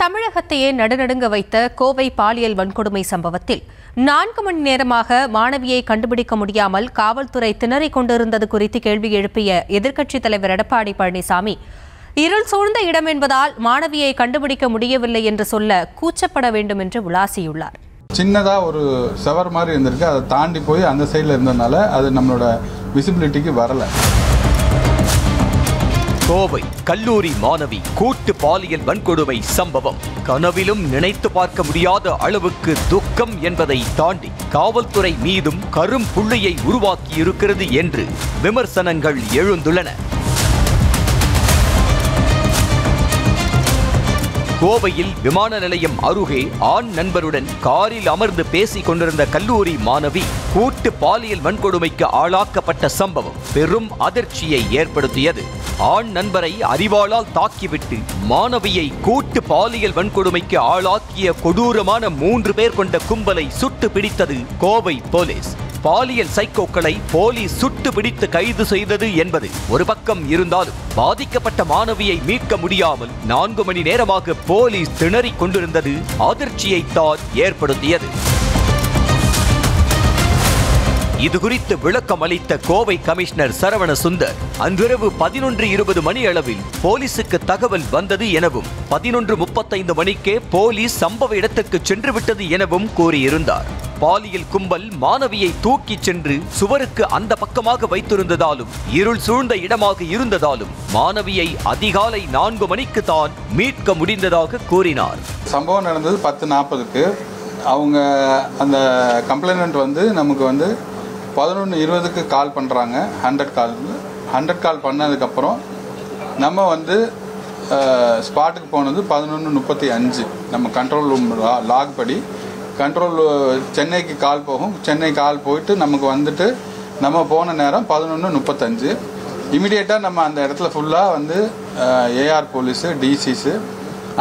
தமிழகத்தையே நடுநடுங்க வைத்த கோவை பாலியல் வன்கொடுமை சம்பவத்தில் 4 மணி நேரமாக மாணவியை கண்டுபிடிக்க முடியாமல் காவல்துறை திணறிக் கொண்டிருந்தது குறித்து கேள்வி எழுப்பிய எதிர்க்கட்சித் தலைவர் எடப்பாடி பழனிசாமி, இருள் சூழ்ந்த இடம் என்பதால் மாணவியை கண்டுபிடிக்க முடியவில்லை என்று சொல்ல கூச்சப்பட வேண்டும் என்று விளாசியுள்ளார். சின்னதா ஒரு செவர் மாதிரி இருந்திருக்கு, அதை தாண்டி போய் அந்த சைடில் இருந்ததுனால அது நம்மளோட விசிபிலிட்டிக்கு வரல. கோவை கல்லூரி மாணவி கூட்டு பாலியல் வன்கொடுமை சம்பவம் கனவிலும் நினைத்து பார்க்க முடியாத அளவுக்கு துக்கம் என்பதை தாண்டி காவல்துறை மீதும் கரும் புள்ளியை உருவாக்கி இருக்கிறது என்று விமர்சனங்கள் எழுந்துள்ளன. கோவையில் விமான நிலையம் அருகே ஆண் நண்பருடன் காரில் அமர்ந்து பேசிக் கொண்டிருந்த கல்லூரி மாணவி கூட்டு பாலியல் வன்கொடுமைக்கு ஆளாக்கப்பட்ட சம்பவம் பெரும் அதிர்ச்சியை ஏற்படுத்தியது. ஆண் நண்பரை அறிவாளால் தாக்கிவிட்டு மாணவியை கூட்டு பாலியல் வன்கொடுமைக்கு ஆளாக்கிய கொடூரமான 3 பேர் கொண்ட கும்பலை சுட்டு பிடித்தது கோவை போலீஸ். பாலியல் சைக்கோக்களை போலீஸ் சுட்டு பிடித்து கைது செய்தது என்பது ஒரு பக்கம் இருந்தாலும் பாதிக்கப்பட்ட மாணவியை மீட்க முடியாமல் 4 மணி நேரமாக போலீஸ் திணறிக் கொண்டிருந்தது அதிர்ச்சியைத்தான் ஏற்படுத்தியது. இதுகுறித்து விளக்கம் அளித்த கோவை கமிஷனர் சரவண சுந்தர், அன்றிரவு 11:20 மணி அளவில் போலீசுக்கு தகவல் வந்தது எனவும் 11:35 மணிக்கே போலீஸ் சம்பவ இடத்திற்கு சென்று விட்டது எனவும் கூறியிருந்தார். பாலியல் கும்பல் மாணவியை தூக்கிச் சென்று சுவருக்கு அந்த பக்கமாக வைத்திருந்ததாலும் இருள் சூழ்ந்த இடமாக இருந்ததாலும் மாணவியை அதிகாலை 4 மணிக்கு தான் மீட்க முடிந்ததாக கூறினார். சம்பவம் நடந்தது 10:40க்கு. அவங்க அந்த கம்ப்ளைனன்ட் நமக்கு 11:20க்கு கால் பண்ணுறாங்க. 100 கால் பண்ணதுக்கப்புறம் நம்ம ஸ்பாட்டுக்கு போனது 11:35. நம்ம கண்ட்ரோல் ரூம் லாக் படி கண்ட்ரோல் சென்னைக்கு கால் போகும். சென்னை கால் போயிட்டு நமக்கு நம்ம போன நேரம் 11:35. இமிடியேட்டாக நம்ம அந்த இடத்துல ஃபுல்லாக ஏஆர் போலீஸு, டிசிஸு,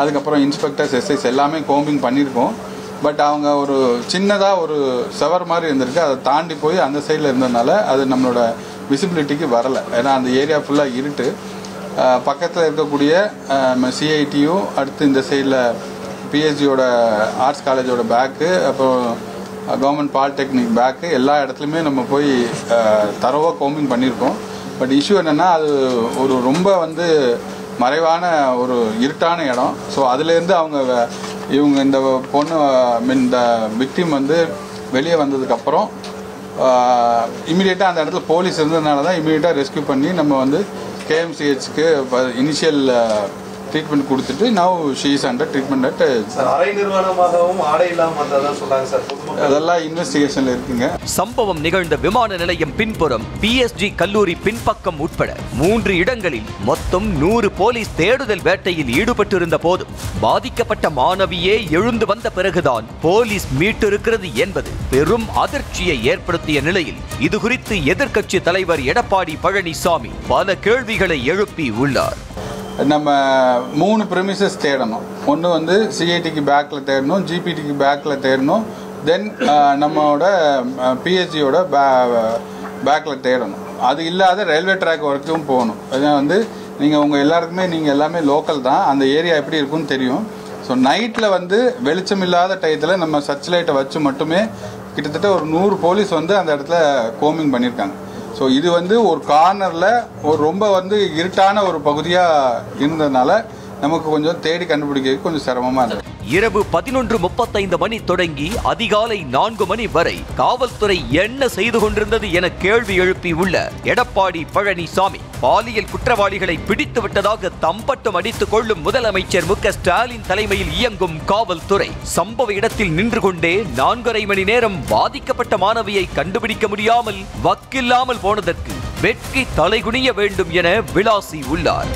அதுக்கப்புறம் இன்ஸ்பெக்டர்ஸ், எஸ்ஐஸ் எல்லாமே கோம்பிங் பண்ணியிருக்கோம். பட் அவங்க ஒரு சின்னதாக ஒரு செவர் மாதிரி இருந்திருக்கு, அதை தாண்டி போய் அந்த சைடில் இருந்ததுனால அது நம்மளோட விசிபிலிட்டிக்கு வரலை. ஏன்னா அந்த ஏரியா ஃபுல்லாக இருட்டு. பக்கத்தில் இருக்கக்கூடிய சிஐடியும், அடுத்து இந்த சைடில் பிஎஸ்ஜியோட ஆர்ட்ஸ் காலேஜோட பேக்கு, அப்புறம் கவர்மெண்ட் பாலிடெக்னிக் பேக்கு, எல்லா இடத்துலையுமே நம்ம போய் தரோவாக கோம்பிங் பண்ணியிருக்கோம். பட் இஷ்யூ என்னென்னா அது ஒரு ரொம்ப மறைவான ஒரு இருட்டான இடம். ஸோ அதுலேருந்து இவங்க இந்த பொண்ணு இந்த விக்டிம் வெளியே வந்ததுக்கப்புறம் இமீடியட்டாக அந்த இடத்துல போலீஸ் இருந்ததுனால தான் இமீடியட்டாக ரெஸ்கியூ பண்ணி நம்ம கேஎம்சிஹெச்க்கு இனிஷியல் ட்ரீட்மெண்ட் கொடுத்துட்டு now she is under treatment at அரை நிர்வாணமாகவும் ஆடை இல்லாமல் வந்ததா சொன்னாங்க சார். அதெல்லாம் இன்வெஸ்டிகேஷன்ல இருக்குங்க. சம்பவம் நிகழ்ந்த விமான நிலையம் பின்புறம் பிஎஸ்ஜி கல்லூரி பின்பக்கம் உட்பட 3 இடங்களில் மொத்தம் 100 போலீஸ் தேடுதல் வேட்டையில் ஈடுபட்டிருந்த போதும் பாதிக்கப்பட்ட மாணவியே எழுந்து வந்த பிறகுதான் போலீஸ் மீட்டிருக்கிறது என்பது பெரும் அதிர்ச்சியை ஏற்படுத்திய நிலையில் இதுகுறித்து எதிர்க்கட்சி தலைவர் எடப்பாடி பழனிசாமி பல கேள்விகளை எழுப்பி உள்ளார். நம்ம 3 ப்ரெமிசஸ் தேடணும். ஒன்று சிஐடிக்கு பேக்கில் தேடணும், ஜிபிடிக்கு பேக்கில் தேடணும், தென் நம்மளோட பிஎஸ்ஜியோட பேக்கில் தேடணும். அது இல்லாத ரயில்வே ட்ராக் வரைக்கும் போகணும். ஏன்னா நீங்கள் நீங்கள் எல்லாமே லோக்கல் தான், அந்த ஏரியா எப்படி இருக்குன்னு தெரியும். ஸோ நைட்டில் வெளிச்சம் இல்லாத டயத்தில் நம்ம சர்ச் லைட்டை வச்சு மட்டுமே கிட்டத்தட்ட ஒரு 100 போலீஸ் அந்த இடத்துல கோமிங் பண்ணியிருக்காங்க. ஸோ இது ஒரு கார்னரில் ஒரு ரொம்ப இருட்டான ஒரு பகுதியாக இருந்ததுனால நமக்கு கொஞ்சம் தேடி கண்டுபிடிக்க கொஞ்சம் சிரமமாக இருந்தது. இரவு 11:35 மணி தொடங்கி அதிகாலை 4 மணி வரை காவல்துறை என்ன செய்து கொண்டிருந்தது என கேள்வி எழுப்பி உள்ள எடப்பாடி பழனிசாமி, பாலியல் குற்றவாளிகளை பிடித்து விட்டதாக தம்பட்டம் அடித்துக் கொள்ளும் முதலமைச்சர் மு.க.ஸ்டாலின் தலைமையில் இயங்கும் காவல்துறை சம்பவ இடத்தில் நின்று கொண்டே 4.5 மணி நேரம் பாதிக்கப்பட்ட மாணவியை கண்டுபிடிக்க முடியாமல் வக்கில்லாமல் போனதற்கு வெட்கி தலைகுனிய வேண்டும் என விளாசி உள்ளார்.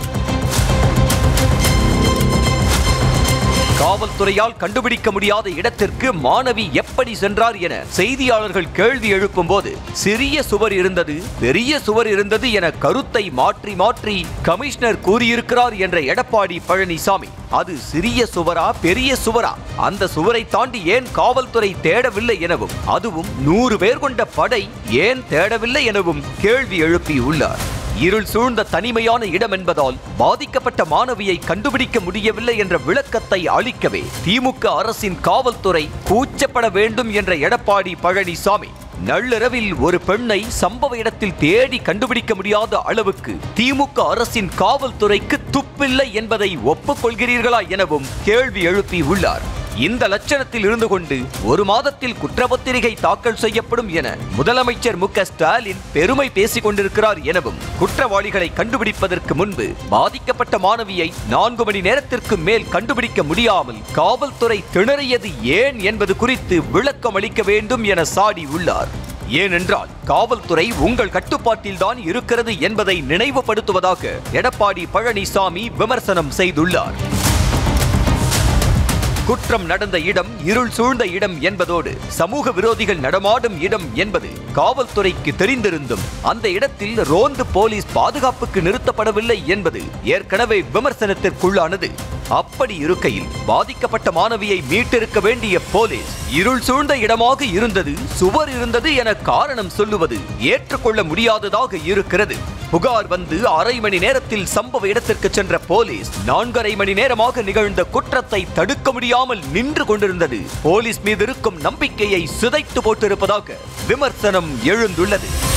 காவல்துறையால் கண்டுபிடிக்க முடியாத இடத்திற்கு மாணவி எப்படி சென்றார் என செய்தியாளர்கள் கேள்வி எழுப்பும் போது சிறிய சுவர் இருந்தது, பெரிய சுவர் இருந்தது என கருத்தை மாற்றி மாற்றி கமிஷனர் கூறியிருக்கிறார் என்ற எடப்பாடி பழனிசாமி, அது சிறிய சுவரா பெரிய சுவரா, அந்த சுவரை தாண்டி ஏன் காவல்துறை தேடவில்லை எனவும், அதுவும் 100 பேர் கொண்ட படை ஏன் தேடவில்லை எனவும் கேள்வி எழுப்பியுள்ளார். இருள் சூழ்ந்த தனிமையான இடம் என்பதால் பாதிக்கப்பட்ட மாணவியை கண்டுபிடிக்க முடியவில்லை என்ற விளக்கத்தை அளிக்கவே திமுக அரசின் காவல்துறை கூச்சப்பட வேண்டும் என்ற எடப்பாடி பழனிசாமி நள்ளிரவில் ஒரு பெண்ணை சம்பவ இடத்தில் தேடி கண்டுபிடிக்க முடியாத அளவுக்கு திமுக அரசின் காவல்துறைக்கு துப்பில்லை என்பதை ஒப்புக்கொள்கிறீர்களா எனவும் கேள்வி எழுப்பி உள்ளார். இந்த லட்சணத்தில் இருந்து கொண்டு ஒரு மாதத்தில் குற்றப்பத்திரிகை தாக்கல் செய்யப்படும் என முதலமைச்சர் மு.க.ஸ்டாலின் பெருமை பேசிக் கொண்டிருக்கிறார் எனவும் குற்றவாளிகளை கண்டுபிடிப்பதற்கு முன்பு பாதிக்கப்பட்ட மாணவியை 4 மணி நேரத்திற்கு மேல் கண்டுபிடிக்க முடியாமல் காவல்துறை திணறியது ஏன் என்பது குறித்து விளக்கம் அளிக்க வேண்டும் என சாடி உள்ளார். ஏனென்றால் காவல்துறை உங்கள் கட்டுப்பாட்டில்தான் இருக்கிறது என்பதை நினைவுபடுத்துவதாக எடப்பாடி பழனிசாமி விமர்சனம் செய்துள்ளார். குற்றம் நடந்த இடம் இருள் சூழ்ந்த இடம் என்பதோடு சமூக விரோதிகள் நடமாடும் இடம் என்பது காவல்துறைக்கு தெரிந்திருந்தும் அந்த இடத்தில் ரோந்து போலீஸ் பாதுகாப்புக்கு நிறுத்தப்படவில்லை என்பது ஏற்கனவே விமர்சனத்திற்குள்ளானது. அப்படி இருக்கையில் பாதிக்கப்பட்ட மாணவியை மீட்டிருக்க வேண்டிய போலீஸ் இருள் சூழ்ந்த இடமாக இருந்தது, சுவர் இருந்தது என காரணம் சொல்லுவது ஏற்றுக்கொள்ள முடியாததாக இருக்கிறது. புகார் வந்து அரை மணி நேரத்தில் சம்பவ இடத்திற்கு சென்ற போலீஸ் 4.5 மணி நேரமாக நிகழ்ந்த குற்றத்தை தடுக்க முடியாமல் நின்று கொண்டிருந்தது போலீஸ் மீது இருக்கும் நம்பிக்கையை சிதைத்து போட்டிருப்பதாக விமர்சனம் எழுந்துள்ளது.